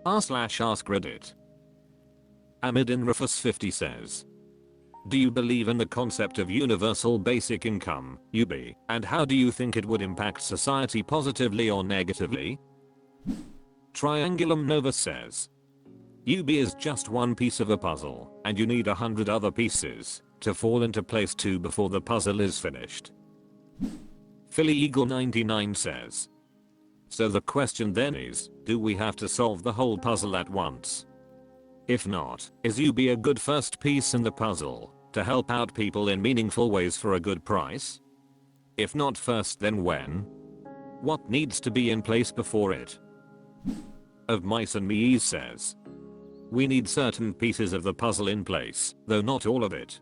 r/AskReddit. Amidinrufus50 says, do you believe in the concept of universal basic income, UB, and how do you think it would impact society positively or negatively? Triangulum Nova says, UB is just one piece of a puzzle, and you need 100 other pieces to fall into place too before the puzzle is finished. Philly Eagle 99 says, so the question then is, do we have to solve the whole puzzle at once? If not, is UB a good first piece in the puzzle to help out people in meaningful ways for a good price? If not first, then when? What needs to be in place before it? Of Mice and Me's says, we need certain pieces of the puzzle in place, though not all of it.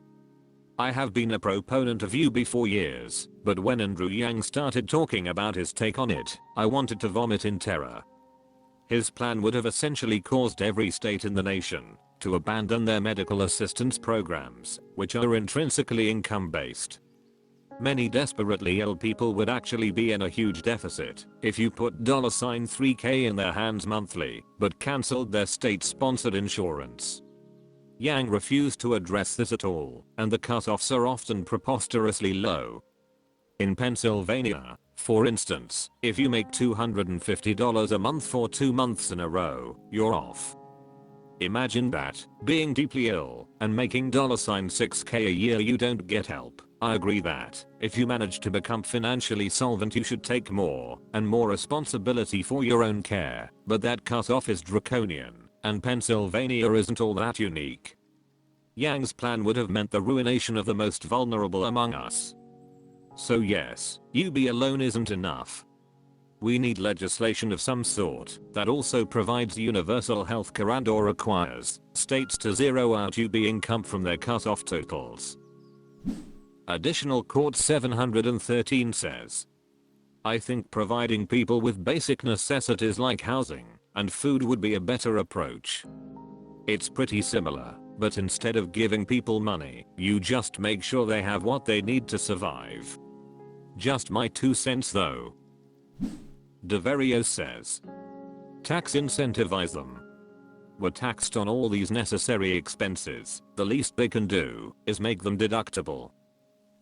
I have been a proponent of UB for years, but when Andrew Yang started talking about his take on it, I wanted to vomit in terror. His plan would have essentially caused every state in the nation to abandon their medical assistance programs, which are intrinsically income-based. Many desperately ill people would actually be in a huge deficit if you put $3K in their hands monthly, but cancelled their state-sponsored insurance. Yang refused to address this at all, and the cutoffs are often preposterously low. In Pennsylvania, for instance, if you make $250 a month for 2 months in a row, you're off. Imagine that, being deeply ill and making $6K a year. You don't get help. I agree that if you manage to become financially solvent, you should take more and more responsibility for your own care, but that cutoff is draconian, and Pennsylvania isn't all that unique. Yang's plan would have meant the ruination of the most vulnerable among us. So yes, UB alone isn't enough. We need legislation of some sort that also provides universal healthcare and/or requires states to zero out UB income from their cutoff totals. Additional Court 713 says, I think providing people with basic necessities like housing and food would be a better approach. It's pretty similar, but instead of giving people money, you just make sure they have what they need to survive. Just my 2 cents though. DeVerio says, tax incentivize them. We're taxed on all these necessary expenses, the least they can do is make them deductible.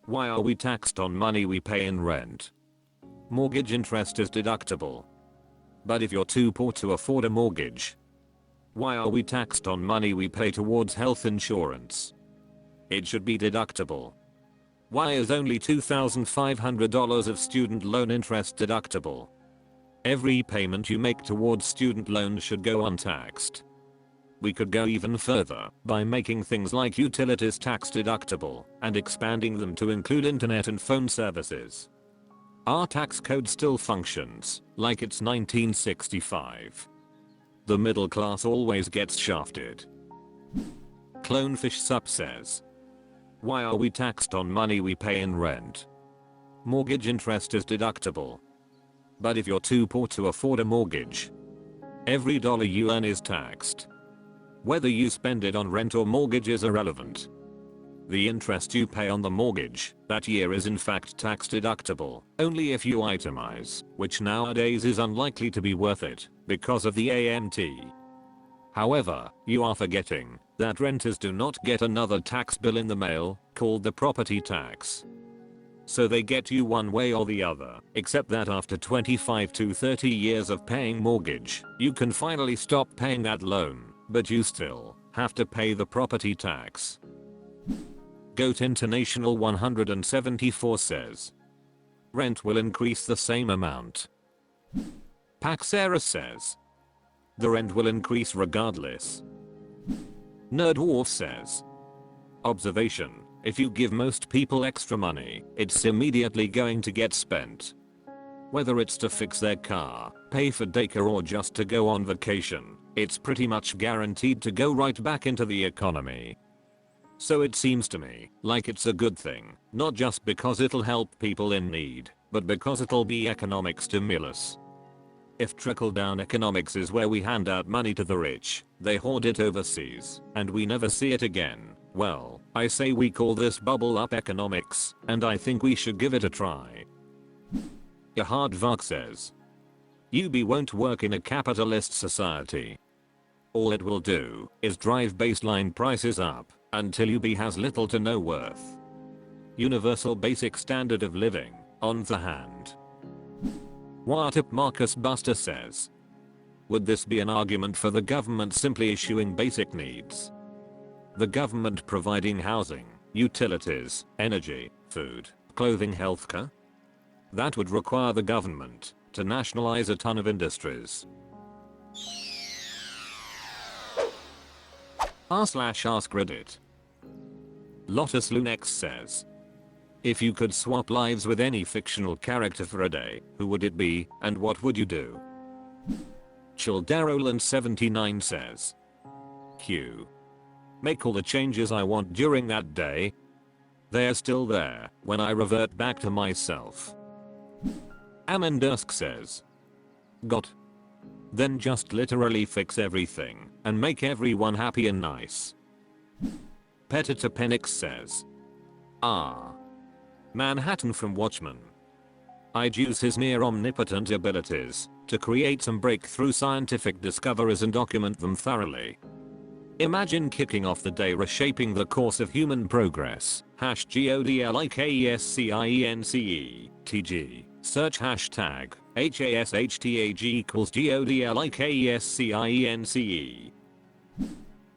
Why are we taxed on money we pay in rent? Mortgage interest is deductible. But if you're too poor to afford a mortgage, why are we taxed on money we pay towards health insurance? It should be deductible. Why is only $2,500 of student loan interest deductible? Every payment you make towards student loans should go untaxed. We could go even further by making things like utilities tax deductible and expanding them to include internet and phone services. Our tax code still functions like it's 1965. The middle class always gets shafted. Clonefish Sup says, why are we taxed on money we pay in rent? Mortgage interest is deductible. But if you're too poor to afford a mortgage, every dollar you earn is taxed. Whether you spend it on rent or mortgage is irrelevant. The interest you pay on the mortgage that year is in fact tax deductible only if you itemize, which nowadays is unlikely to be worth it because of the AMT. However, you are forgetting that renters do not get another tax bill in the mail called the property tax. So they get you one way or the other, except that after 25 to 30 years of paying mortgage, you can finally stop paying that loan, but you still have to pay the property tax. Goat International 174 says, rent will increase the same amount. Paxera says, the rent will increase regardless. Nerdwarf says, observation, if you give most people extra money, it's immediately going to get spent. Whether it's to fix their car, pay for daycare or just to go on vacation, it's pretty much guaranteed to go right back into the economy. So it seems to me like it's a good thing, not just because it'll help people in need, but because it'll be economic stimulus. If trickle-down economics is where we hand out money to the rich, they hoard it overseas, and we never see it again, well, I say we call this bubble-up economics, and I think we should give it a try. Yahard Vark says, UB won't work in a capitalist society. All it will do is drive baseline prices up until UB has little to no worth. Universal basic standard of living, on the hand. What if Marcus Buster says? Would this be an argument for the government simply issuing basic needs? The government providing housing, utilities, energy, food, clothing, healthcare? That would require the government to nationalize a ton of industries. r/AskReddit. Lotus Lunex says, if you could swap lives with any fictional character for a day, who would it be and what would you do? Childaroland79 says, Q. Make all the changes I want during that day. They're still there when I revert back to myself. Amandusk says, got. Then just literally fix everything and make everyone happy and nice. Petitapenix says, Manhattan from Watchmen. I'd use his near omnipotent abilities to create some breakthrough scientific discoveries and document them thoroughly. Imagine kicking off the day reshaping the course of human progress. #GODLIKESCIENCE TG. Search #HASHTAG equals GODLIKESCIENCE.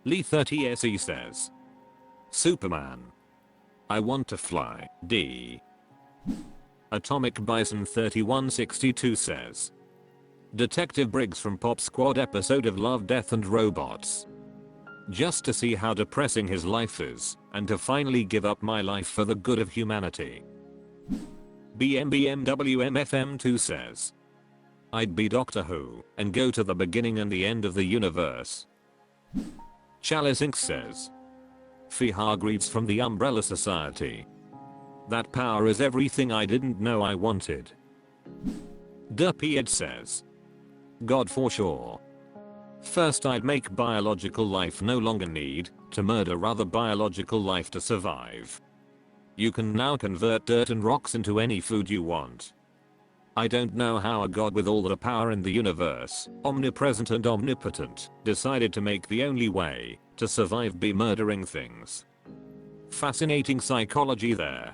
Lee30SE says, Superman. I want to fly. D. Atomic Bison 3162 says, Detective Briggs from Pop Squad episode of Love, Death and Robots. Just to see how depressing his life is, and to finally give up my life for the good of humanity. BMBMWMFM2 says, I'd be Doctor Who, and go to the beginning and the end of the universe. Chalice Inc. says, Fee Hargreaves from the Umbrella Society. That power is everything I didn't know I wanted. Derpied says, God for sure. First I'd make biological life no longer need to murder other biological life to survive. You can now convert dirt and rocks into any food you want. I don't know how a god with all the power in the universe, omnipresent and omnipotent, decided to make the only way to survive be murdering things. Fascinating psychology there.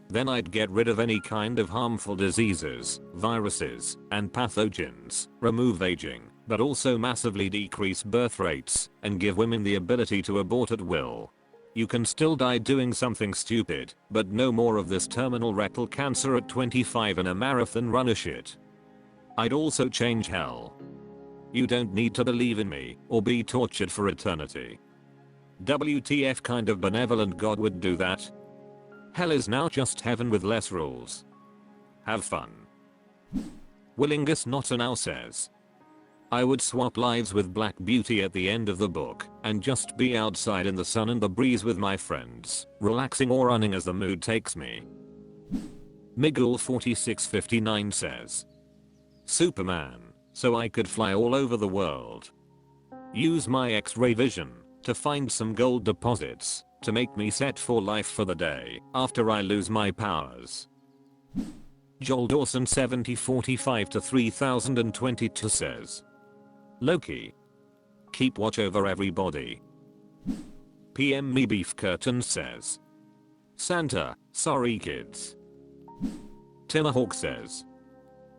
Then I'd get rid of any kind of harmful diseases, viruses, and pathogens, remove aging, but also massively decrease birth rates, and give women the ability to abort at will. You can still die doing something stupid, but no more of this terminal rectal cancer at 25 and a marathon runner shit. I'd also change hell. You don't need to believe in me, or be tortured for eternity. WTF kind of benevolent god would do that? Hell is now just heaven with less rules. Have fun. Willingus Notanau says, I would swap lives with Black Beauty at the end of the book and just be outside in the sun and the breeze with my friends, relaxing or running as the mood takes me. Miguel4659 says, Superman, so I could fly all over the world. Use my X-ray vision to find some gold deposits to make me set for life for the day after I lose my powers. Joel Dawson 7045 to 3022 says, Loki. Keep watch over everybody. PM Me Beef Curtain says, Santa, sorry kids. Tillerhawk says,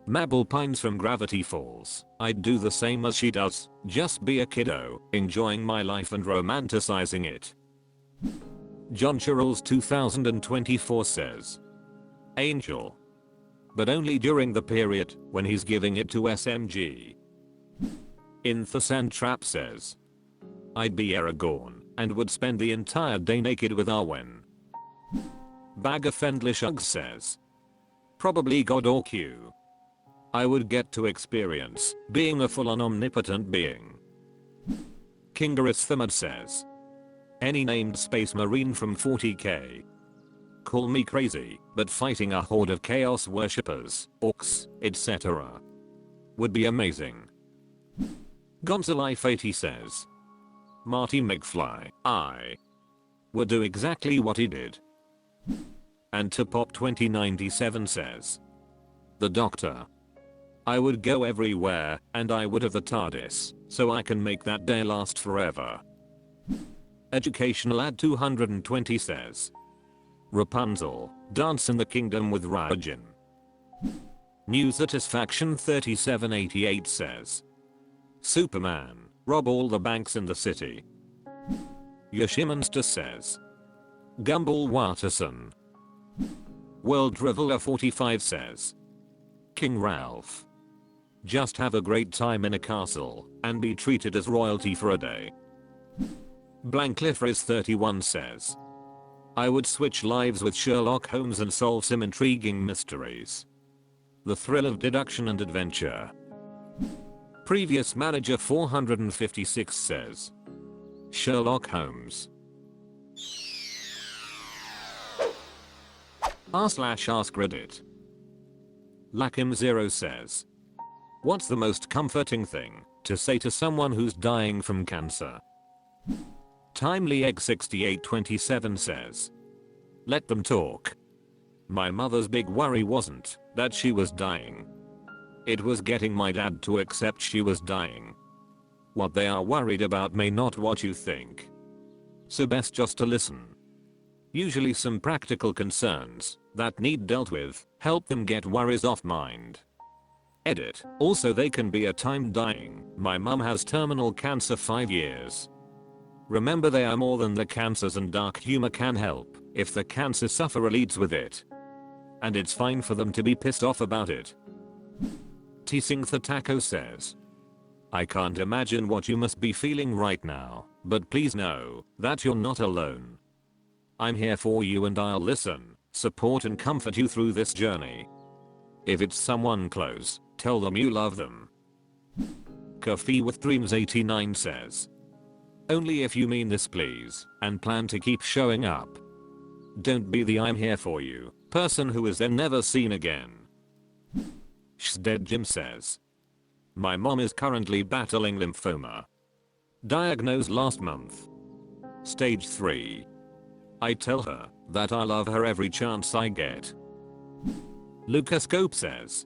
Mabel Pines from Gravity Falls. I'd do the same as she does, just be a kiddo, enjoying my life and romanticizing it. John Chirrells 2024 says, Angel. But only during the period when he's giving it to SMG. In the Sand Trap says, I'd be Aragorn and would spend the entire day naked with Arwen. Bagger Fendlish Uggs says, probably God or Q. I would get to experience being a full-on omnipotent being. Kingaris Thimad says, any named space marine from 40k. Call me crazy, but fighting a horde of chaos worshippers, orcs, etc. would be amazing. Gonzalife80 says, Marty McFly, I would do exactly what he did. And Topop 2097 says, the Doctor. I would go everywhere, and I would have the TARDIS, so I can make that day last forever. Educational ad 220 says. Rapunzel, dance in the kingdom with Raijin. New Satisfaction 3788 says. Superman, rob all the banks in the city. Yoshimonster says. Gumball Watterson. World Traveler 45 says. King Ralph. Just have a great time in a castle, and be treated as royalty for a day. Blankliffris 31 says. I would switch lives with Sherlock Holmes and solve some intriguing mysteries. The thrill of deduction and adventure. Previous Manager 456 says. Sherlock Holmes. r/AskReddit. Lakim0 says. What's the most comforting thing to say to someone who's dying from cancer? Timely Egg 6827 says. Let them talk. My mother's big worry wasn't that she was dying. It was getting my dad to accept she was dying. What they are worried about may not what you think. So best just to listen. Usually some practical concerns that need dealt with help them get worries off mind. Edit. Also they can be a time dying. My mum has terminal cancer 5 years. Remember they are more than the cancers, and dark humor can help if the cancer sufferer leads with it. And it's fine for them to be pissed off about it. Tsing the Taco says. I can't imagine what you must be feeling right now, but please know that you're not alone. I'm here for you and I'll listen, support and comfort you through this journey. If it's someone close, tell them you love them. Coffee with Dreams 89 says. Only if you mean this please, and plan to keep showing up. Don't be the I'm here for you person who is then never seen again. Dead Jim says. My mom is currently battling lymphoma. Diagnosed last month. Stage 3. I tell her that I love her every chance I get. Lucascope says.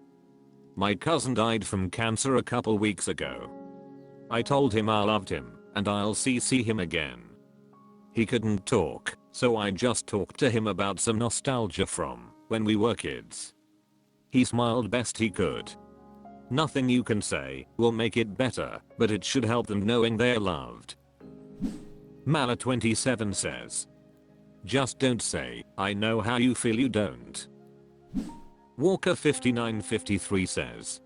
My cousin died from cancer a couple weeks ago. I told him I loved him and I'll see him again. He couldn't talk, so I just talked to him about some nostalgia from when we were kids. He smiled best he could. Nothing you can say will make it better, but it should help them knowing they're loved. Mala27 says. Just don't say, I know how you feel, you don't. Walker5953 says.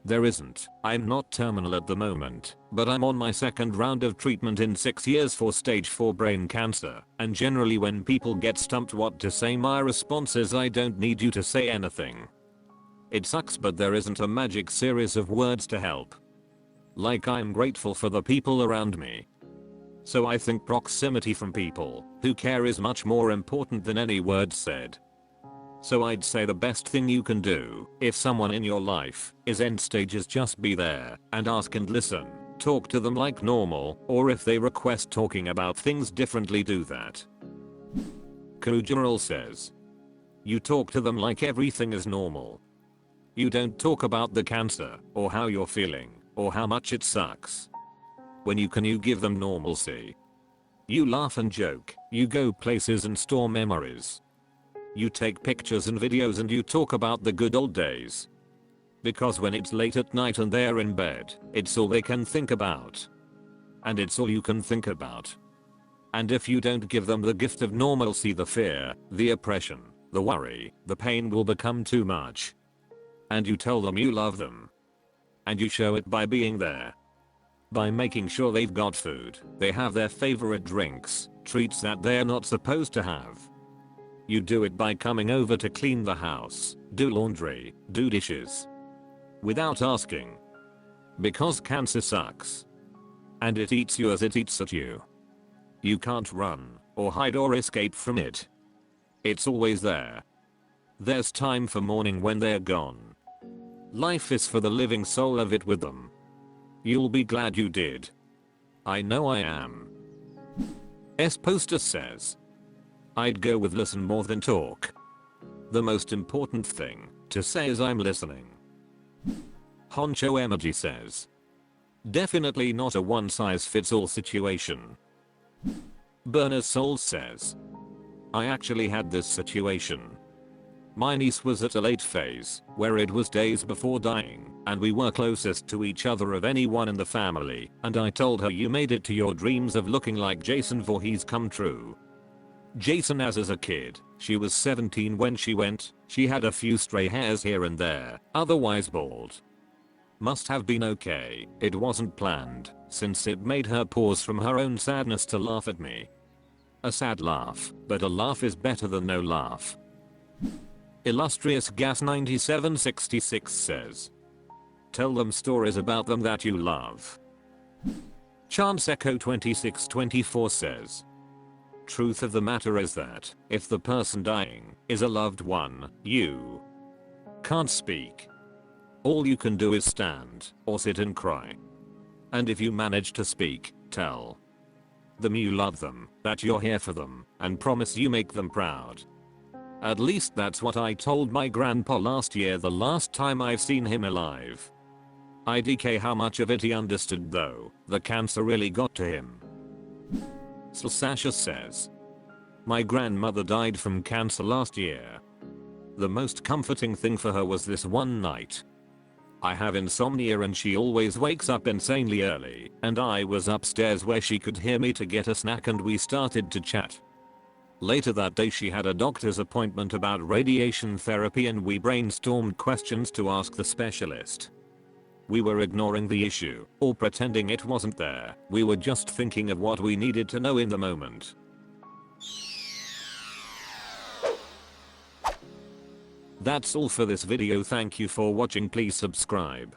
There isn't. I'm not terminal at the moment, but I'm on my second round of treatment in 6 years for stage 4 brain cancer, and generally when people get stumped what to say, my response is I don't need you to say anything. It sucks, but there isn't a magic series of words to help. Like I'm grateful for the people around me. So I think proximity from people who care is much more important than any words said. So I'd say the best thing you can do if someone in your life is end stage is just be there and ask and listen. Talk to them like normal, or if they request talking about things differently, do that. Kujural says. You talk to them like everything is normal. You don't talk about the cancer or how you're feeling or how much it sucks. When you give them normalcy. You laugh and joke, you go places and store memories. You take pictures and videos and you talk about the good old days. Because when it's late at night and they're in bed, it's all they can think about. And it's all you can think about. And if you don't give them the gift of normalcy, the fear, the oppression, the worry, the pain will become too much. And you tell them you love them. And you show it by being there. By making sure they've got food, they have their favorite drinks, treats that they're not supposed to have. You do it by coming over to clean the house, do laundry, do dishes. Without asking. Because cancer sucks. And it eats you as it eats at you. You can't run, or hide or escape from it. It's always there. There's time for mourning when they're gone. Life is for the living, so live it with them. You'll be glad you did. I know I am. Poster says. I'd go with listen more than talk. The most important thing to say is I'm listening. Honcho emoji says. Definitely not a one-size-fits-all situation. Burner Souls says. I actually had this situation. My niece was at a late phase, where it was days before dying, and we were closest to each other of anyone in the family, and I told her you made it to your dreams of looking like Jason Voorhees come true. Jason as a kid, she was 17 when she went, she had a few stray hairs here and there, otherwise bald. Must have been okay, it wasn't planned, since it made her pause from her own sadness to laugh at me. A sad laugh, but a laugh is better than no laugh. Illustrious Gas 9766 says. Tell them stories about them that you love. Chance Echo 2624 says. Truth of the matter is that, if the person dying is a loved one, you can't speak. All you can do is stand, or sit and cry. And if you manage to speak, tell them you love them, that you're here for them, and promise you make them proud. At least that's what I told my grandpa last year, the last time I've seen him alive. IDK how much of it he understood though, the cancer really got to him. Sasha says. My grandmother died from cancer last year. The most comforting thing for her was this one night. I have insomnia and she always wakes up insanely early, and I was upstairs where she could hear me to get a snack and we started to chat. Later that day she had a doctor's appointment about radiation therapy and we brainstormed questions to ask the specialist. We were ignoring the issue, or pretending it wasn't there, we were just thinking of what we needed to know in the moment. That's all for this video, thank you for watching, please subscribe.